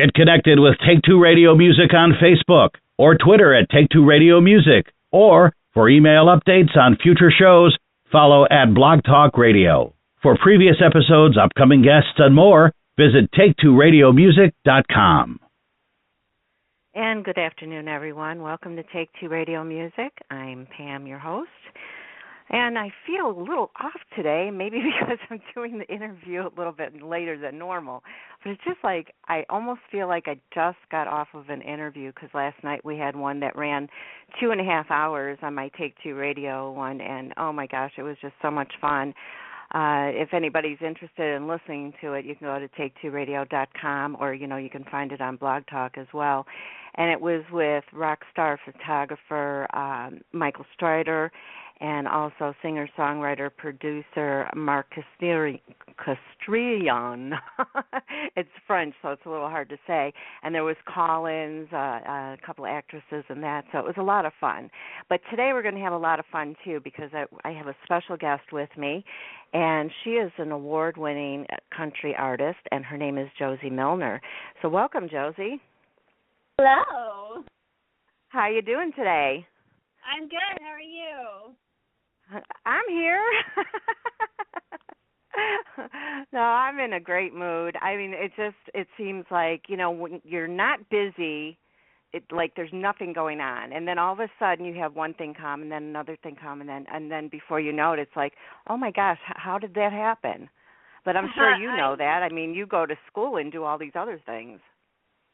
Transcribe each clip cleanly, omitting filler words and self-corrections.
Get connected with Take Two Radio Music on Facebook or Twitter at Take Two Radio Music. Or for email updates on future shows, follow at Blog Talk Radio. For previous episodes, upcoming guests, and more, visit TakeTwoRadioMusic.com. And good afternoon, everyone. Welcome to Take Two Radio Music. I'm Pam, your host. And I feel a little off today, maybe because I'm doing the interview a little bit later than normal. But it's just like I almost feel like I just got off of an interview because last night we had one that ran 2.5 hours on my Take Two Radio one. And, oh, my gosh, it was just so much fun. If anybody's interested in listening to it, you can go to take2radio.com or, you can find it on Blog Talk as well. And it was with rock star photographer Michael Strider and also singer-songwriter, producer Mark Castrillon. It's French, so it's a little hard to say. And there was Collins, a couple of actresses and that, so it was a lot of fun. But today we're going to have a lot of fun, too, because I have a special guest with me, and she is an award-winning country artist, and her name is Josey Milner. So welcome, Josey. Hello. How you doing today? I'm good. How are you? I'm here. No, I'm in a great mood. I mean, it seems like, when you're not busy, like there's nothing going on. And then all of a sudden you have one thing come and then another thing come and then before you know it, it's like, oh, my gosh, how did that happen? But I'm sure you know that. I mean, you go to school and do all these other things.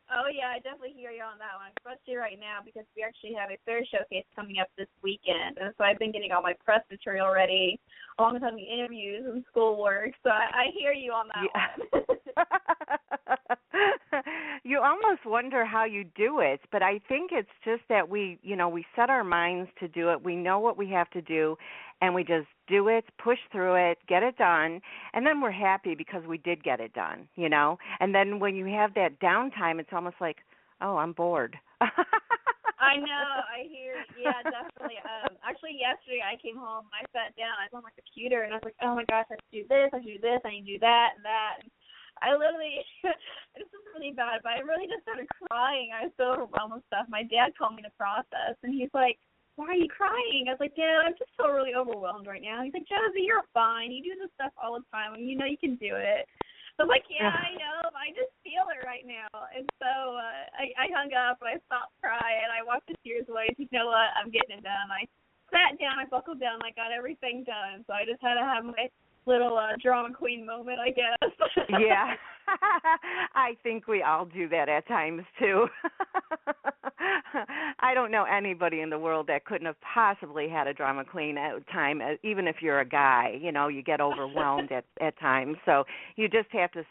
Oh, yeah, I definitely hear you on that one, especially right now because we actually have a fair showcase coming up this weekend. And so I've been getting all my press material ready, along with having interviews and schoolwork. So I hear you on that one. You almost wonder how you do it, but I think it's just that we set our minds to do it. We know what we have to do, and we just do it, push through it, get it done, and then we're happy because we did get it done, And then when you have that downtime, it's almost like, oh, I'm bored. I know. I hear. Yeah, definitely. Actually, yesterday I came home, I sat down, I was on my computer, and I was like, oh, my gosh, I have to do this, I have to do this, I need to do that and that. And I literally, this is really bad, but I really just started crying. I was so overwhelmed with stuff. My dad told me to process, and he's like, why are you crying? I was like, Dad, I'm just so really overwhelmed right now. He's like, Josey, you're fine. You do this stuff all the time, and you know you can do it. I was like, yeah, I know. I just feel it right now. And so I hung up, and I stopped crying, and I wiped the tears away. You know what? I'm getting it done. I sat down, I buckled down, I got everything done. So I just had to have my little drama queen moment, I guess. Yeah. I think we all do that at times, too. I don't know anybody in the world that couldn't have possibly had a drama queen at time, even if you're a guy. You get overwhelmed at times. So you just have to,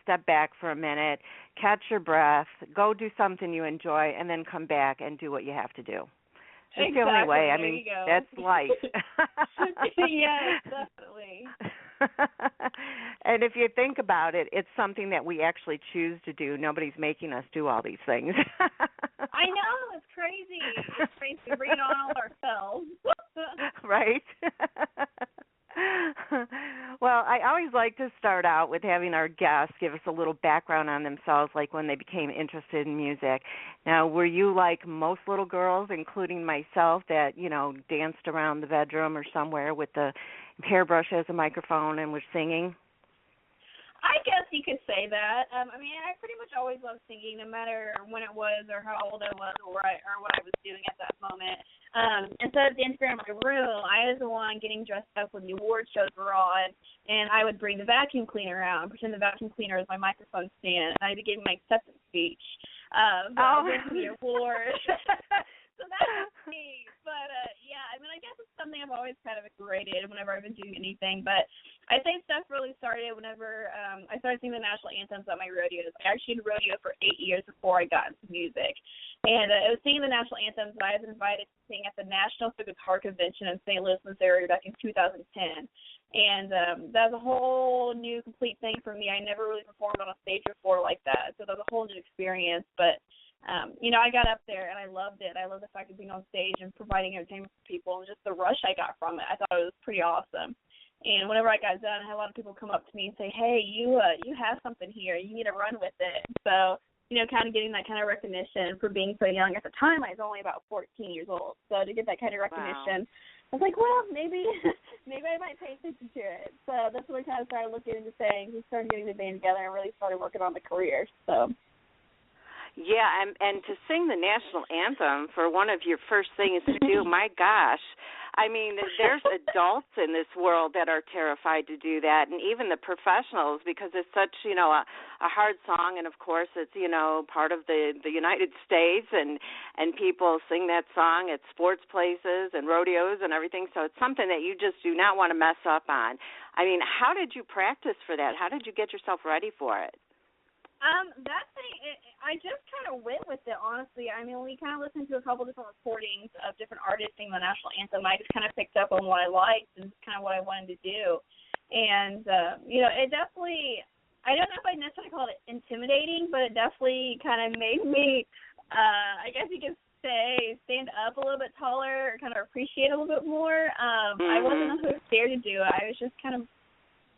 step back for a minute, catch your breath, go do something you enjoy, and then come back and do what you have to do. That's exactly. The only way. I there mean, you go. That's life. Yes, definitely. And if you think about it, it's something that we actually choose to do. Nobody's making us do all these things. I know. It's crazy. It's crazy. We bring it on all ourselves. Right? Well, I always like to start out with having our guests give us a little background on themselves, like when they became interested in music. Now, were you like most little girls, including myself, that, danced around the bedroom or somewhere with the hairbrush as a microphone and were singing? I guess you could say that. I pretty much always loved singing, no matter when it was or how old I was or what I was doing at that moment. Instead of dancing around my room, I was the one getting dressed up when the award shows were on, and I would bring the vacuum cleaner out and pretend the vacuum cleaner was my microphone stand, and I'd be giving my acceptance speech. Winning the award. So that was me. But, I guess it's something I've always kind of rated whenever I've been doing anything. But I think stuff really started whenever I started singing the national anthems at my rodeos. I actually did rodeo for 8 years before I got into music. And it was singing the national anthems that I was invited to sing at the National Guitar Convention in St. Louis, Missouri back in 2010. And that was a whole new, complete thing for me. I never really performed on a stage before like that. So that was a whole new experience. But I got up there and I loved it. I love the fact of being on stage and providing entertainment for people and just the rush I got from it. I thought it was pretty awesome. And whenever I got done, I had a lot of people come up to me and say, hey, you have something here. You need to run with it. So kind of getting that kind of recognition for being so young. At the time, I was only about 14 years old. So to get that kind of recognition, wow. I was like, well, maybe I might pay attention to it. So that's when I kind of started looking into things. We started getting the band together and really started working on the career. So. Yeah, and to sing the national anthem for one of your first things to do, my gosh. I mean, there's adults in this world that are terrified to do that, and even the professionals, because it's such, a hard song, and of course it's, part of the United States, and people sing that song at sports places and rodeos and everything, so it's something that you just do not want to mess up on. I mean, how did you practice for that? How did you get yourself ready for it? That thing, I just kind of went with it, honestly. I mean, we kind of listened to a couple different recordings of different artists singing the national anthem. I just kind of picked up on what I liked and kind of what I wanted to do. And, it definitely, I don't know if I'd necessarily call it intimidating, but it definitely kind of made me, I guess you could say, stand up a little bit taller or kind of appreciate it a little bit more. I wasn't scared to do it. I was just kind of,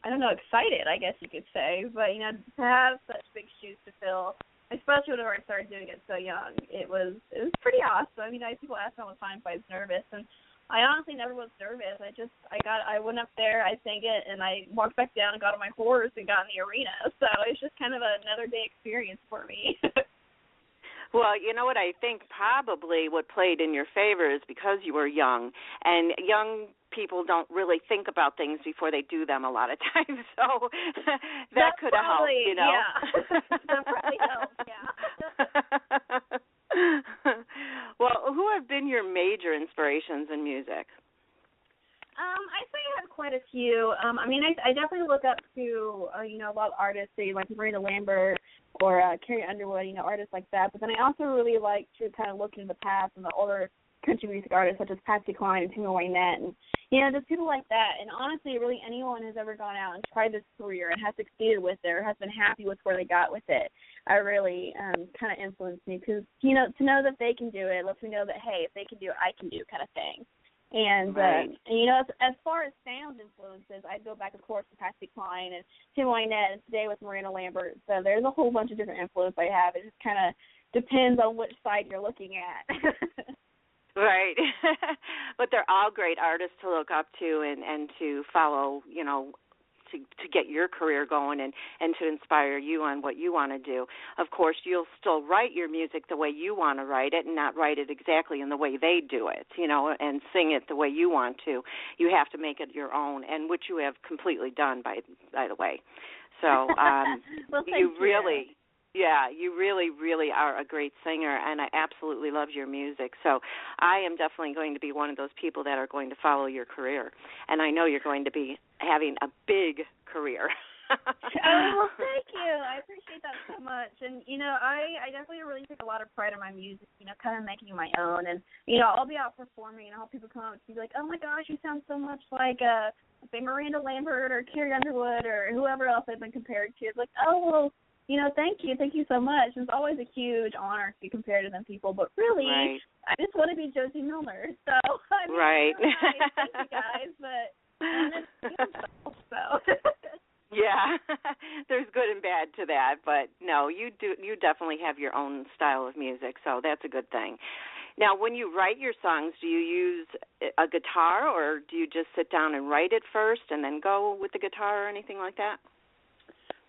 I don't know, excited, I guess you could say. But, to have such big shoes to fill, especially whenever I started doing it so young, it was pretty awesome. I mean, people ask me all the time if I was nervous, and I honestly never was nervous. I went up there, I sang it, and I walked back down and got on my horse and got in the arena. So it's just kind of another day experience for me. Well, you know what, I think probably what played in your favor is because you were young, and young people don't really think about things before they do them a lot of times, so that could have helped, Yeah. That probably helped, yeah. Well, who have been your major inspirations in music? I say I have quite a few. I definitely look up to, a lot of artists, say, like Miranda Lambert or Carrie Underwood, artists like that. But then I also really like to kind of look into the past and the older country music artists such as Patsy Cline and Timmy Wynette and, just people like that. And honestly, really anyone who's ever gone out and tried this career and has succeeded with it or has been happy with where they got with it, I really kind of influenced me because, to know that they can do it lets me know that, hey, if they can do it, I can do kind of thing. And, right. As far as sound influences, I'd go back, of course, to Patsy Cline and Tim Wynette and today with Miranda Lambert. So there's a whole bunch of different influences I have. It just kind of depends on which side you're looking at. Right. But they're all great artists to look up to and to follow, to get your career going and to inspire you on what you want to do. Of course, you'll still write your music the way you want to write it and not write it exactly in the way they do it, and sing it the way you want to. You have to make it your own, and which you have completely done, by the way. So well, you really... Yeah, you really, really are a great singer, and I absolutely love your music. So I am definitely going to be one of those people that are going to follow your career, and I know you're going to be having a big career. Well, thank you. I appreciate that so much. And, I definitely really take a lot of pride in my music, kind of making it my own. And, I'll be out performing, and I'll have people come up to me like, oh, my gosh, you sound so much like, say, Miranda Lambert or Carrie Underwood or whoever else I've been compared to. It's like, oh, well, thank you. Thank you so much. It's always a huge honor to be compared to them people. But really, right. I just want to be Josey Milner. So, right. Really nice. Thank you guys. But so. Yeah, there's good and bad to that. But, no, you definitely have your own style of music. So that's a good thing. Now, when you write your songs, do you use a guitar or do you just sit down and write it first and then go with the guitar or anything like that?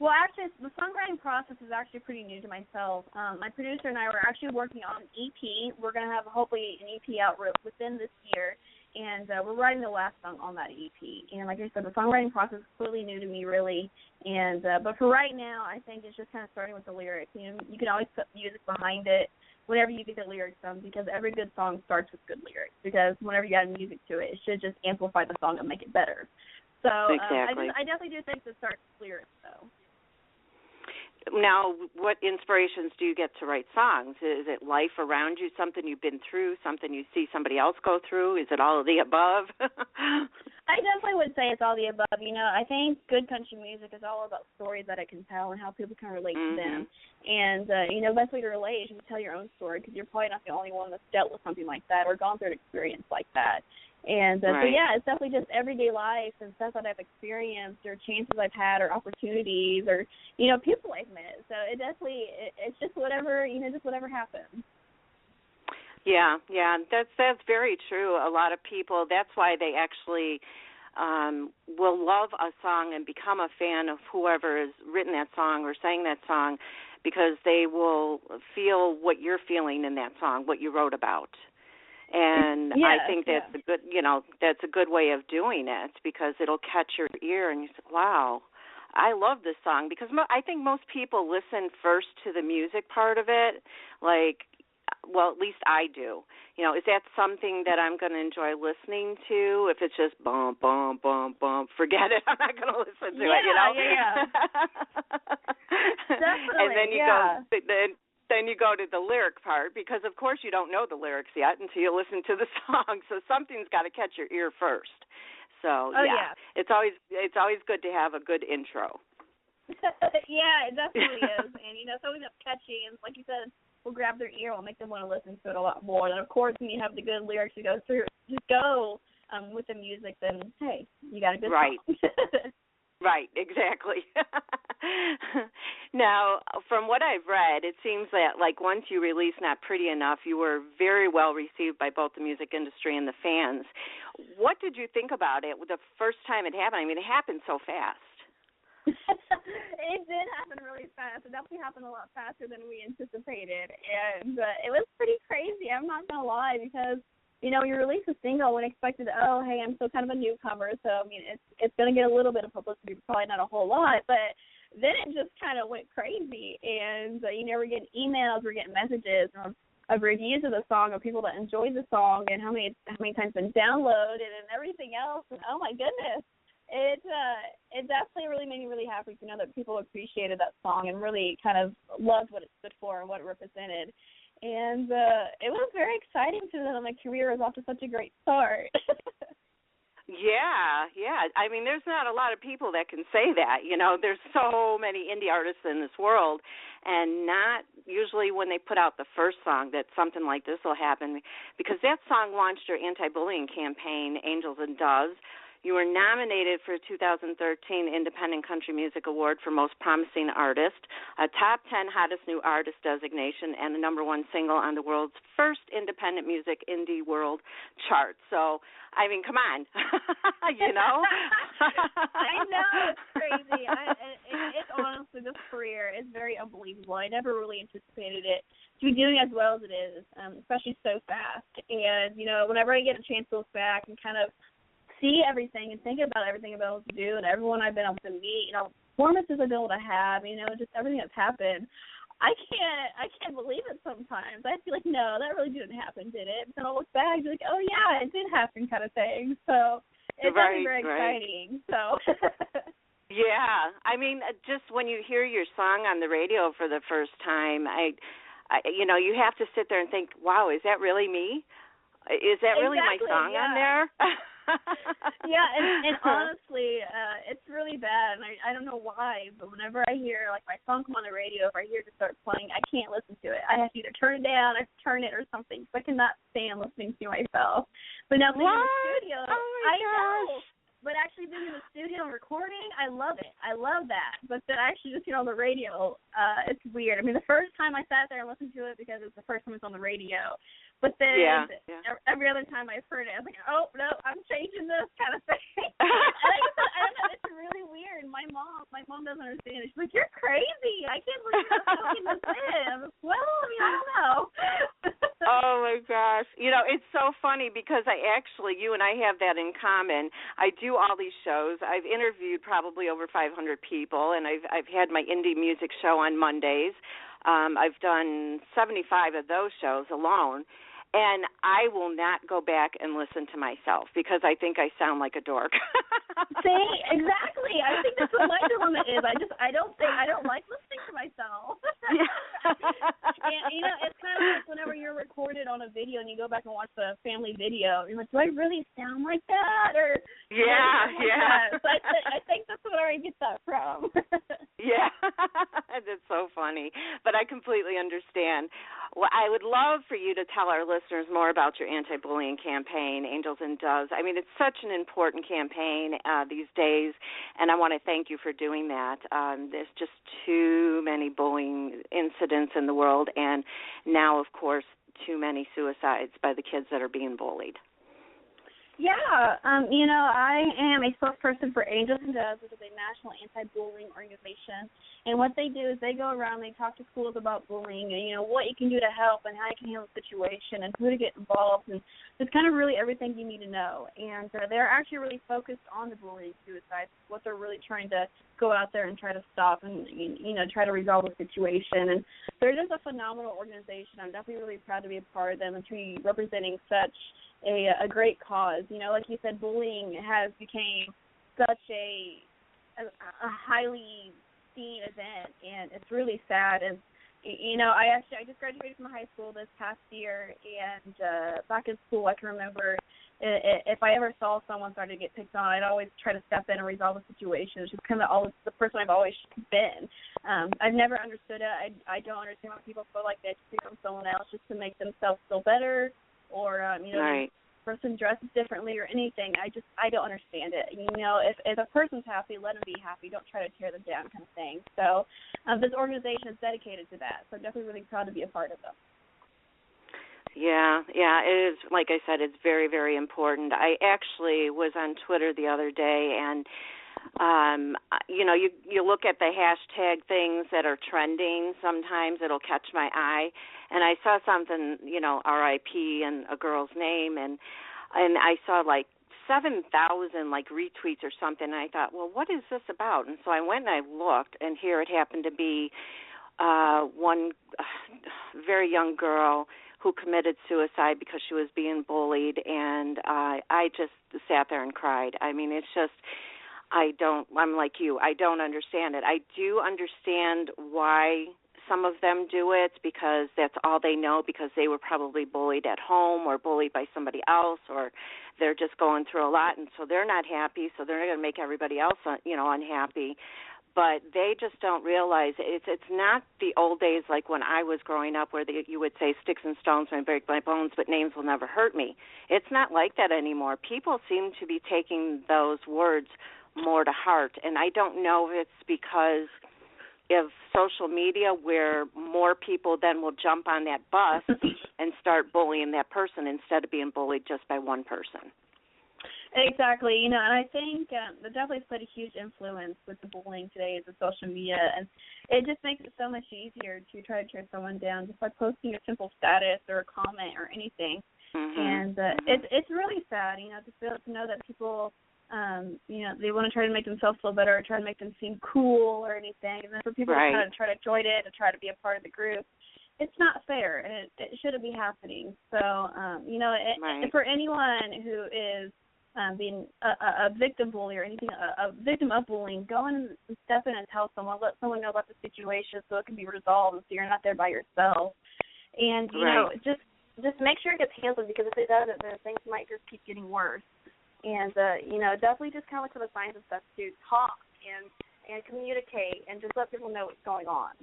Well, actually, the songwriting process is actually pretty new to myself. My producer and I were actually working on an EP. We're going to have, hopefully, an EP out within this year, and we're writing the last song on that EP. And like I said, the songwriting process is completely new to me, really. And but for right now, I think it's just kind of starting with the lyrics. You can always put music behind it whenever you get the lyrics done, because every good song starts with good lyrics. Because whenever you add music to it, it should just amplify the song and make it better. So exactly. I definitely do think it starts with lyrics, though. Now, what inspirations do you get to write songs? Is it life around you, something you've been through, something you see somebody else go through? Is it all of the above? I definitely would say it's all the above. I think good country music is all about stories that it can tell and how people can relate to them. And, the best way to relate is you tell your own story, because you're probably not the only one that's dealt with something like that or gone through an experience like that. And so right. yeah, it's definitely just everyday life and stuff that I've experienced or chances I've had or opportunities or, you know, people I've met. So it definitely, it's just whatever, you know, just whatever happens. Yeah, that's very true. A lot of people, that's why they actually will love a song and become a fan of whoever has written that song or sang that song, because they will feel what you're feeling in that song, what you wrote about. And I think that's a good, you know, that's a good way of doing it, because it'll catch your ear and you say, wow, I love this song. Because I think most people listen first to the music part of it, like, well, at least I do. You know, is that something that I'm going to enjoy listening to? If it's just bum, bum, bum, bum, forget it. I'm not going to listen to it, you know? Yeah. Definitely, and then you go, then you go to the lyric part, because, of course, you don't know the lyrics yet until you listen to the song. So something's got to catch your ear first. So, it's always good to have a good intro. Yeah, it definitely is. And, you know, it's always catchy. And like you said, will grab their ear, will make them want to listen to it a lot more. And, of course, when you have the good lyrics to go through, just go with the music, then, hey, you got a good song. Right, exactly. Now, from what I've read, it seems that, like, once you released Not Pretty Enough, you were very well received by both the music industry and the fans. What did you think about it the first time it happened? I mean, it happened so fast. It did happen really fast. It definitely happened a lot faster than we anticipated. And it was pretty crazy, I'm not going to lie, because, you know, you release a single when expected, oh, hey, I'm still kind of a newcomer, so, I mean, it's going to get a little bit of publicity, probably not a whole lot, but then it just kind of went crazy. And, you know, we're getting emails, we're getting messages of reviews of the song, of people that enjoyed the song, and how many times it's been downloaded and everything else. And, oh, my goodness. It definitely really made me really happy to know that people appreciated that song and really kind of loved what it stood for and what it represented. And it was very exciting to know that my career was off to such a great start. Yeah. I mean, there's not a lot of people that can say that. You know, there's so many indie artists in this world, and not usually when they put out the first song that something like this will happen, because that song launched your anti-bullying campaign, Angels and Doves. You were nominated for a 2013 Independent Country Music Award for Most Promising Artist, a Top 10 Hottest New Artist designation, and the #1 single on the world's first independent music indie world chart. So, I mean, come on, you know? I know, it's crazy. It's honestly, this career is very unbelievable. I never really anticipated it to be doing as well as it is, especially so fast. And, you know, whenever I get a chance to look back and kind of see everything and think about everything I've been able to do and everyone I've been able to meet, you know, performances I've been able to have, you know, just everything that's happened. I can't believe it sometimes. I feel like, no, that really didn't happen, did it? But then I'll look back and be like, oh, yeah, it did happen kind of thing. So it's very exciting. So. Yeah. I mean, just when you hear your song on the radio for the first time, I you know, you have to sit there and think, wow, is that really me? Is that really my song on there? Yeah, and honestly, it's really bad, and I don't know why, but whenever I hear, like, my song come on the radio, if I hear it start playing, I can't listen to it. I have to either turn it down or turn it or something, because I cannot stand listening to myself. But now being in the studio, I know. But actually being in the studio and recording, I love it. I love that. But then actually just, you know, on the radio, it's weird. I mean, the first time I sat there and listened to it because it was the first time it was on the radio. But then every other time I've heard it, I was like, oh, no, I'm changing this kind of thing. And I don't know, it's really weird. My mom doesn't understand it. She's like, you're crazy. I can't believe you're talking this in. Well, I mean, I don't know. Oh, my gosh. You know, it's so funny because you and I have that in common. I do all these shows. I've interviewed probably over 500 people, and I've had my indie music show on Mondays. I've done 75 of those shows alone. And I will not go back and listen to myself because I think I sound like a dork. See, exactly. I think that's what my dilemma is. I don't like listening to myself. And you know, it's kind of like whenever you're recorded on a video and you go back and watch the family video, you're like, do I really sound like that? Or yeah. So I think that's where I get that from. Yeah, that's so funny. But I completely understand. Well, I would love for you to tell our listeners listeners more about your anti-bullying campaign, Angels and Doves. I mean, it's such an important campaign these days, and I want to thank you for doing that. There's just too many bullying incidents in the world, and now, of course, too many suicides by the kids that are being bullied. Yeah, I am a spokesperson for Angels and Doves, which is a national anti-bullying organization. And what they do is they go around, they talk to schools about bullying and, what you can do to help and how you can handle the situation and who to get involved. And it's kind of really everything you need to know. And they're actually really focused on the bullying suicides, what they're really trying to go out there and try to stop and, try to resolve the situation. And they're just a phenomenal organization. I'm definitely really proud to be a part of them and to be representing such a great cause. Like you said, bullying has become such a highly seen event, and it's really sad. And I just graduated from high school this past year, and back in school I can remember if I ever saw someone starting to get picked on, I'd always try to step in and resolve the situation. It's just kind of always the person I've always been. I've never understood it. I don't understand why people feel like they have to pick on someone else just to make themselves feel better, or right. The person dresses differently or anything. I don't understand it. If a person's happy, let them be happy. Don't try to tear them down, kind of thing. So this organization is dedicated to that. So I'm definitely really proud to be a part of them. Yeah, it is. Like I said, it's very, very important. I actually was on Twitter the other day, and you look at the hashtag things that are trending. Sometimes it'll catch my eye, and I saw something, R.I.P. and a girl's name, and I saw like 7,000 like retweets or something. And I thought, well, what is this about? And so I went and I looked, and here it happened to be one very young girl who committed suicide because she was being bullied, and I just sat there and cried. I mean, it's just, I'm like you, I don't understand it. I do understand why some of them do it, because that's all they know, because they were probably bullied at home or bullied by somebody else, or they're just going through a lot, and so they're not happy, so they're going to make everybody else, unhappy. But they just don't realize it's not the old days like when I was growing up, where you would say sticks and stones may break my bones, but names will never hurt me. It's not like that anymore. People seem to be taking those words more to heart, and I don't know if it's because of social media, where more people then will jump on that bus and start bullying that person instead of being bullied just by one person. Exactly, and I think that definitely played a huge influence with the bullying today is the social media, and it just makes it so much easier to try to tear someone down just by posting a simple status or a comment or anything. Mm-hmm. And it's really sad, to know that people, they want to try to make themselves feel better or try to make them seem cool or anything, and then for people right. to kind of try to join it and try to be a part of the group, it's not fair, and it shouldn't be happening. So, right. for anyone who is being a victim bully or anything, a victim of bullying, go in and step in and tell someone, let someone know about the situation so it can be resolved, so you're not there by yourself. And, just make sure it gets handled, because if it doesn't, then things might just keep getting worse. And, definitely just kind of look for the signs and stuff to talk and communicate and just let people know what's going on.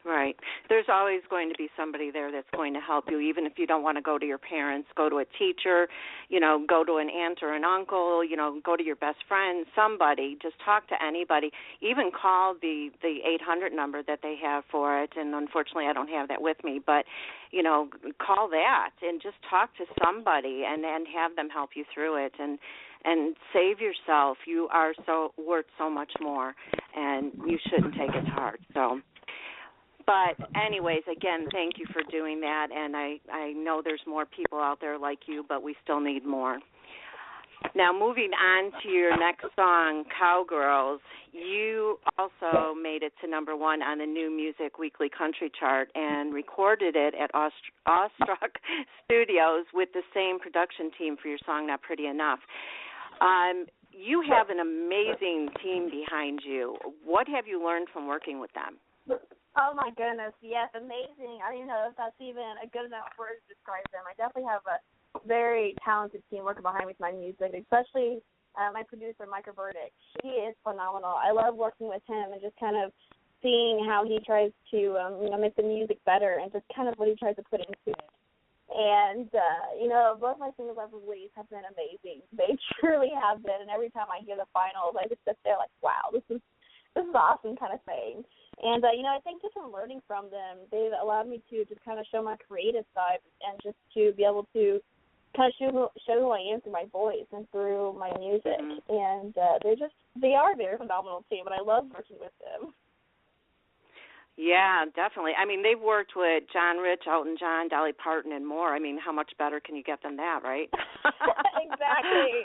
Right. There's always going to be somebody there that's going to help you, even if you don't want to go to your parents. Go to a teacher, go to an aunt or an uncle, go to your best friend, somebody. Just talk to anybody. Even call the 800 number that they have for it, and unfortunately I don't have that with me, but, call that and just talk to somebody and have them help you through it and save yourself. You are worth so much more, and you shouldn't take it hard. So. But anyways, again, thank you for doing that, and I know there's more people out there like you, but we still need more. Now, moving on to your next song, Cowgirls, you also made it to number 1 on the New Music Weekly Country Chart and recorded it at Awestruck Studios with the same production team for your song, Not Pretty Enough. You have an amazing team behind you. What have you learned from working with them? Oh, my goodness, yes, amazing. I don't even know if that's even a good enough word to describe them. I definitely have a very talented team working behind me with my music, especially my producer, Micah Burdick. He is phenomenal. I love working with him and just kind of seeing how he tries to make the music better and just kind of what he tries to put into it. And, both my singles I've released have been amazing. They truly have been. And every time I hear the finals, I just sit there like, wow, this is awesome kind of thing. And, I think just from learning from them, they've allowed me to just kind of show my creative side and just to be able to kind of show who I am through my voice and through my music. And they are a very phenomenal team, and I love working with them. Yeah, definitely. I mean, they've worked with John Rich, Elton John, Dolly Parton, and more. I mean, how much better can you get than that, right? Exactly.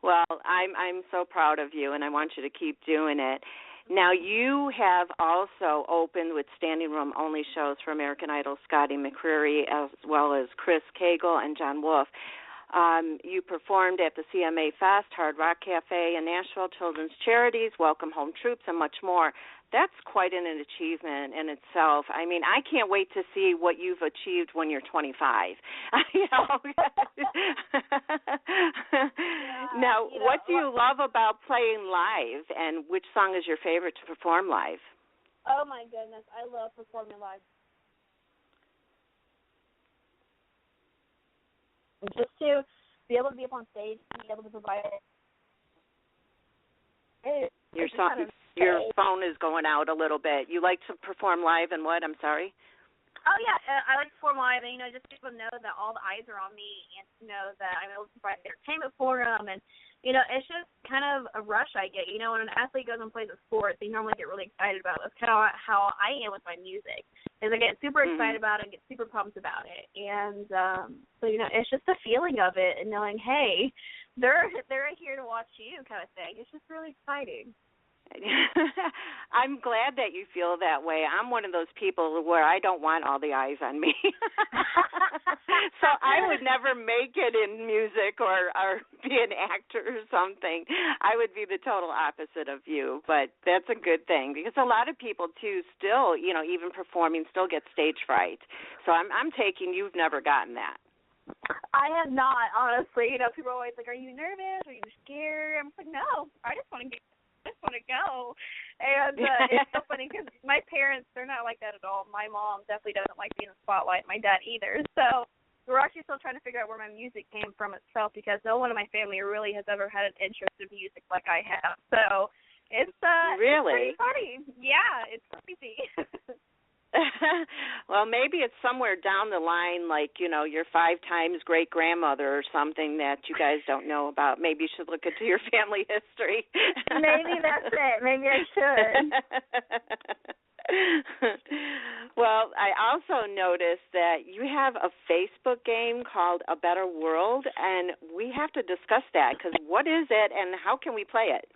Well, I'm so proud of you, and I want you to keep doing it. Now, you have also opened with standing room only shows for American Idol Scotty McCreery, as well as Chris Cagle and John Wolfe. You performed at the CMA Fest, Hard Rock Cafe in Nashville, Children's Charities, Welcome Home Troops, and much more. That's quite an achievement in itself. I mean, I can't wait to see what you've achieved when you're 25. Now, what do you love about playing live, and which song is your favorite to perform live? Oh, my goodness. I love performing live. Just to be able to be up on stage, be able to provide it. Your phone is going out a little bit. You like to perform live and what? I'm sorry? Oh, yeah. I like to perform live, and, just people know that all the eyes are on me and to know that I'm able to provide entertainment for them. And, it's just kind of a rush I get. When an athlete goes and plays a sport, they normally get really excited about it. That's kind of how I am with my music. Is I get super excited about it and get super pumped about it. And so, it's just the feeling of it and knowing, hey, they're here to watch you kind of thing. It's just really exciting. I'm glad that you feel that way. I'm one of those people where I don't want all the eyes on me. So I would never make it in music or be an actor or something. I would be the total opposite of you, but that's a good thing because a lot of people, too, still, even performing, still get stage fright. So I'm taking you've never gotten that. I have not, honestly. People are always like, are you nervous? Are you scared? I'm like, no, I just want to go. And it's so funny because my parents, they're not like that at all. My mom definitely doesn't like being in the spotlight. My dad either. So we're actually still trying to figure out where my music came from itself because no one in my family really has ever had an interest in music like I have. So it's really it's pretty funny. Yeah, it's crazy. Well, maybe it's somewhere down the line, like, your 5 times great-grandmother or something that you guys don't know about. Maybe you should look into your family history. Maybe that's it. Maybe I should. Well, I also noticed that you have a Facebook game called A Better World, and we have to discuss that because what is it and how can we play it?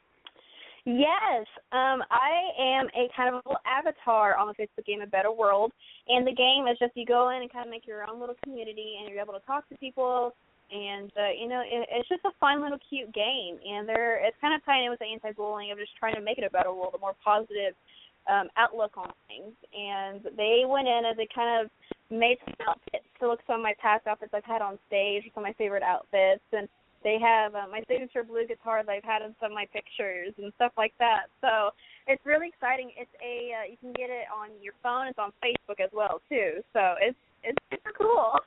Yes, I am a kind of a little avatar on the Facebook game, A Better World, and the game is just you go in and kind of make your own little community, and you're able to talk to people, and, it's just a fun little cute game, and it's kind of tying in with the anti-bullying of just trying to make it a better world, a more positive outlook on things, and they went in and they kind of made some outfits to look some of my past outfits I've had on stage, some of my favorite outfits, and they have my signature blue guitar that I've had in some of my pictures and stuff like that. So it's really exciting. It's you can get it on your phone. It's on Facebook as well too. So it's super cool.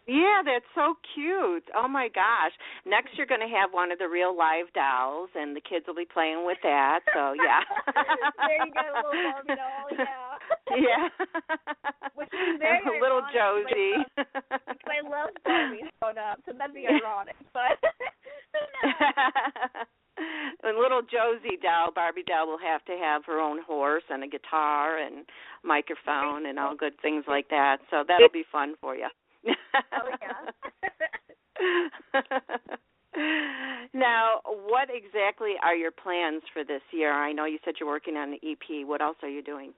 Yeah, that's so cute. Oh, my gosh. Next you're going to have one of the real live dolls, and the kids will be playing with that. So, yeah. There you go, a little Barbie doll, yeah. Yeah. Which is very ironic. Little Josey. Because I love Barbies growing up, so that'd be ironic. But And little Josey doll, Barbie doll, will have to have her own horse and a guitar and microphone and all good things like that. So that'll be fun for you. Oh, yeah. Now, what exactly are your plans for this year? I know you said you're working on an EP. What else are you doing?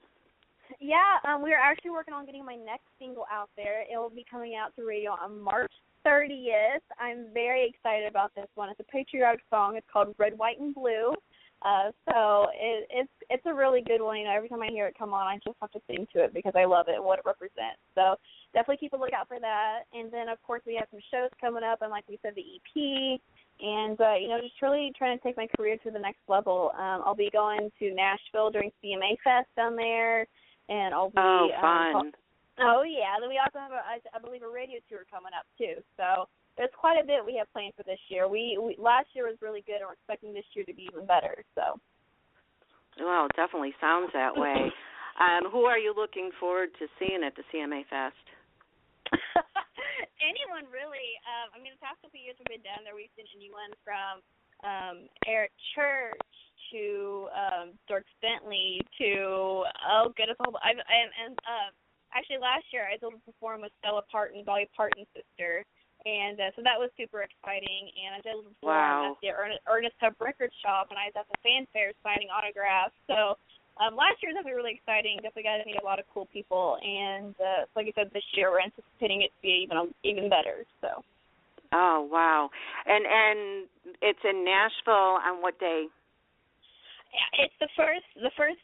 Yeah, we're actually working on getting my next single out there. It will be coming out to radio on March 30th. I'm very excited about this one. It's a patriotic song. It's called Red, White, and Blue. So it's a really good one. Every time I hear it come on, I just have to sing to it because I love it and what it represents. So definitely keep a lookout for that. And then, of course, we have some shows coming up, and like we said, the EP. And, just really trying to take my career to the next level. I'll be going to Nashville during CMA Fest down there. and I'll be fun. Oh yeah, then we also have I believe a radio tour coming up too. So there's quite a bit we have planned for this year. We last year was really good, and we're expecting this year to be even better. So. Well, it definitely sounds that way. Who are you looking forward to seeing at the CMA Fest? Anyone really. I mean, the past couple of years we've been down there. We've seen anyone from Eric Church to Dirk Bentley to actually last year I was able to perform with Dolly Parton's sister, and so that was super exciting. And I was able to perform at the Ernest Hub Record Shop, and I was at the fanfare signing autographs. So last year was definitely really exciting. Definitely got to meet a lot of cool people, and like I said, this year we're anticipating it to be even better. So. Oh wow! And it's in Nashville on what day? Yeah, it's the first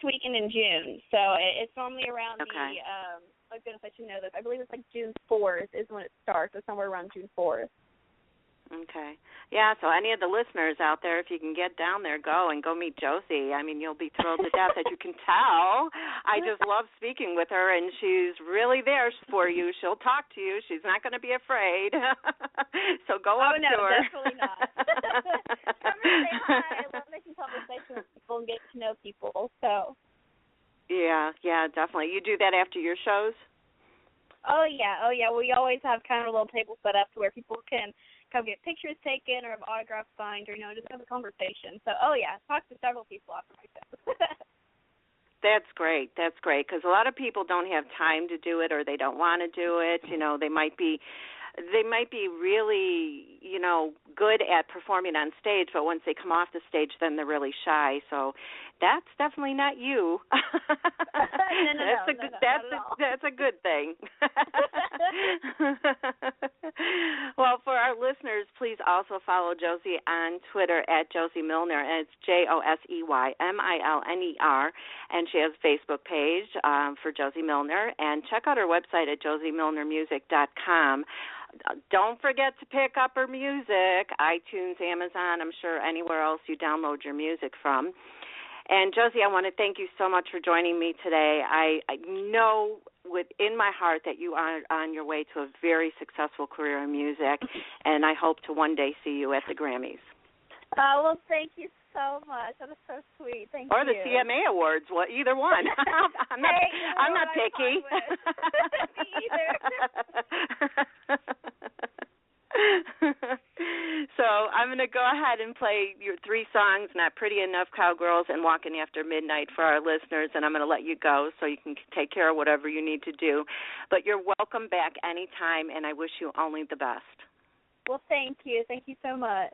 weekend in June. So it's normally around the. My goodness, I should know this. I believe it's like June 4th is when it starts, or somewhere around June 4th. Okay. Yeah, so any of the listeners out there, if you can get down there, go meet Josey. I mean, you'll be thrilled to death, as you can tell. I just love speaking with her, and she's really there for you. She'll talk to you. She's not going to be afraid. So go up to her. Oh, no, definitely not. I'm going to say hi. I love making conversation with people and getting to know people. So. Yeah, definitely. You do that after your shows? Oh, yeah. We always have kind of a little table set up to where people can come get pictures taken or have autographs signed or, just have a conversation. So, talk to several people after my show. That's great, because a lot of people don't have time to do it or they don't want to do it. They might be really, good at performing on stage, but once they come off the stage, then they're really shy. So that's definitely not you. That's a good thing. Well, for our listeners, please also follow Josey on Twitter at Josey Milner, and it's Joseymilner, and she has a Facebook page for Josey Milner, and check out her website at joseymilnermusic.com. Don't forget to pick up her music, iTunes, Amazon, I'm sure anywhere else you download your music from. And, Josey, I want to thank you so much for joining me today. I know within my heart that you are on your way to a very successful career in music, and I hope to one day see you at the Grammys. Well, thank you so much. That is so sweet. Thank you. Or the CMA Awards, either one. I'm not picky. Me either. So I'm going to go ahead and play your 3 songs, Not Pretty Enough, Cowgirls, and Walking After Midnight for our listeners, and I'm going to let you go so you can take care of whatever you need to do. But you're welcome back anytime, and I wish you only the best. Well, thank you. Thank you so much.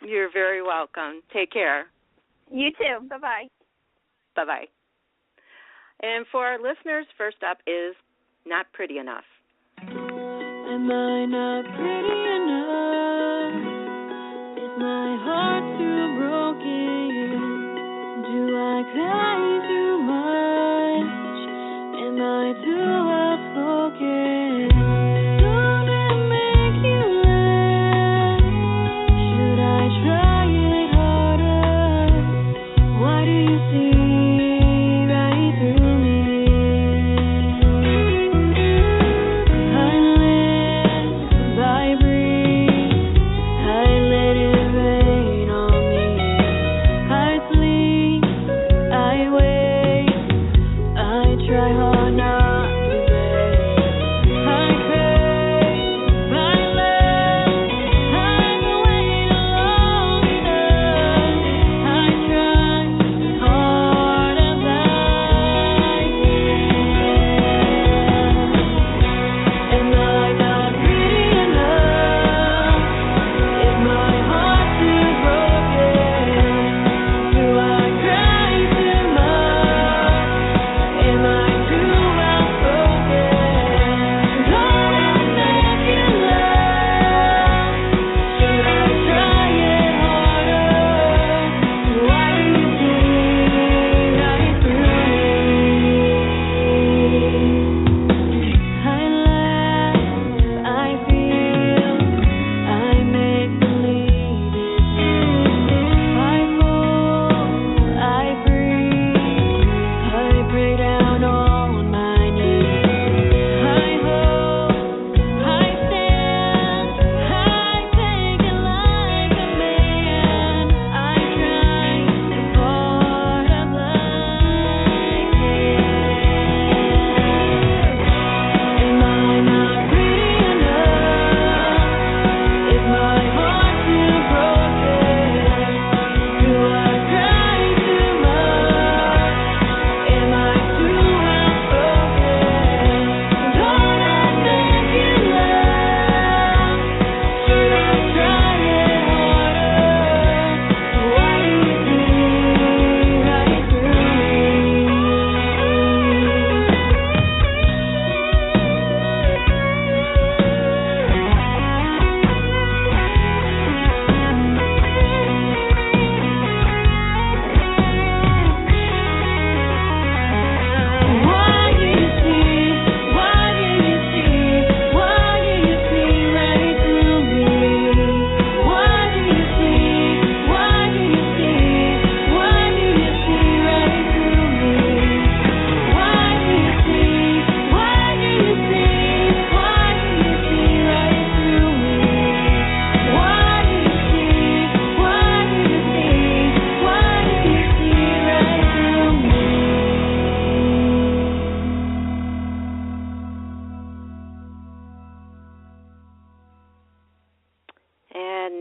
You're very welcome. Take care. You too. Bye-bye. Bye-bye. And for our listeners, first up is Not Pretty Enough. Am I not pretty enough? Is my heart too broken? Do I cry too much? Am I too outspoken? Don't it make you laugh? Should I try it harder? Why do you see right through me? I wait.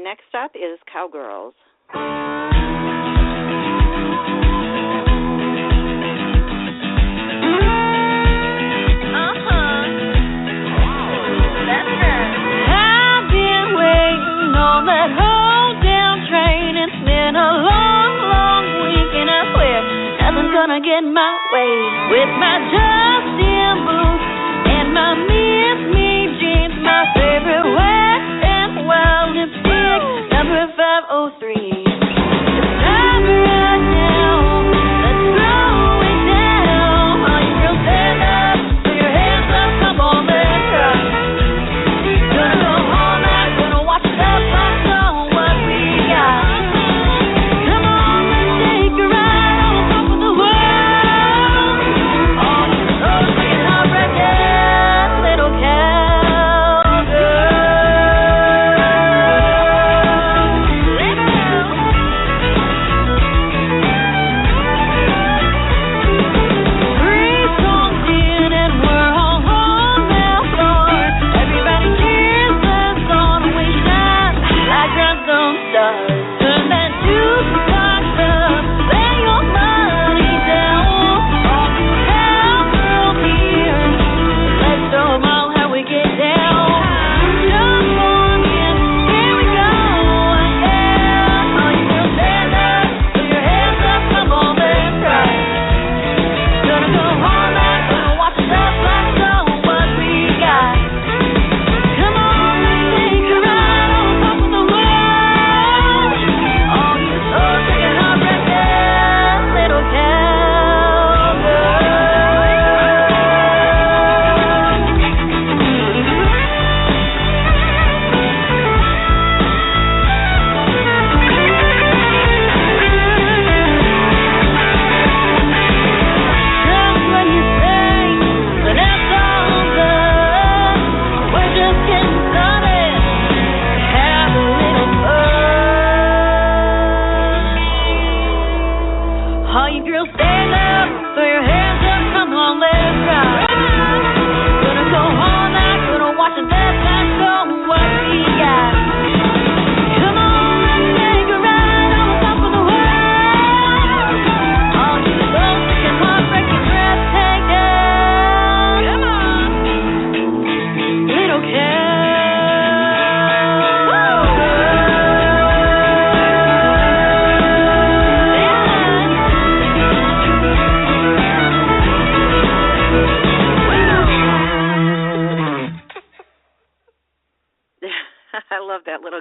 next up is Cowgirls. Gonna get my way with my Justin boots and my Miss Me jeans, my favorite wet and wild lipstick, number 503. It's time right now, let's throw it down. All you girls stand up, put your hands up, come on, let's rock. Gonna go all night, gonna watch the clock on what we got. Come on, let's take a ride on top of the world.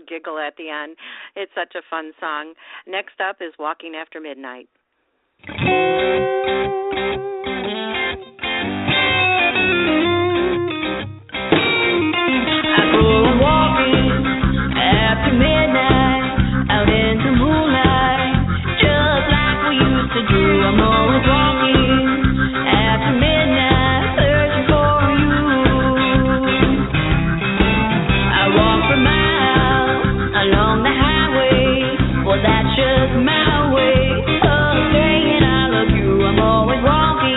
Giggle at the end. It's such a fun song. Next up is Walking After Midnight. I go walking after midnight, out into moonlight, just like we used to do. I'm always walking after midnight, searching for you. I walk for miles along the highway, well that's just my way of saying I love you. I'm always walking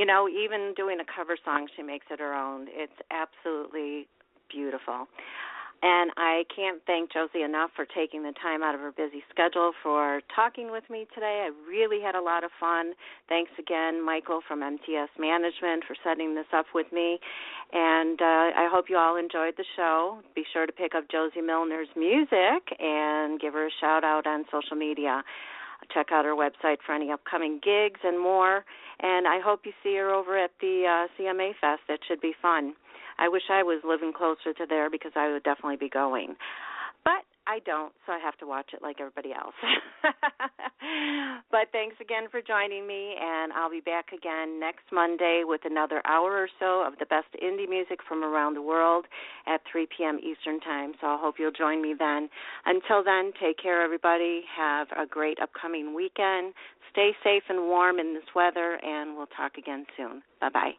you know, even doing a cover song, she makes it her own. It's absolutely beautiful. And I can't thank Josey enough for taking the time out of her busy schedule for talking with me today. I really had a lot of fun. Thanks again, Michael from MTS Management, for setting this up with me. And I hope you all enjoyed the show. Be sure to pick up Josey Milner's music and give her a shout-out on social media. Check out her website for any upcoming gigs and more. And I hope you see her over at the CMA Fest. It should be fun. I wish I was living closer to there because I would definitely be going. But I don't, so I have to watch it like everybody else. But thanks again for joining me, and I'll be back again next Monday with another hour or so of the best indie music from around the world at 3 p.m. Eastern Time. So I hope you'll join me then. Until then, take care, everybody. Have a great upcoming weekend. Stay safe and warm in this weather, and we'll talk again soon. Bye-bye.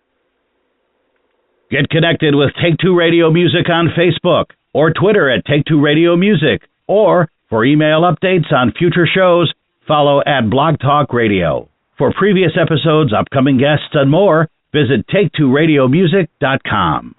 Get connected with Take Two Radio Music on Facebook or Twitter at Take Two Radio Music. Or for email updates on future shows, follow at Blog Talk Radio. For previous episodes, upcoming guests, and more, visit TakeTwoRadioMusic.com.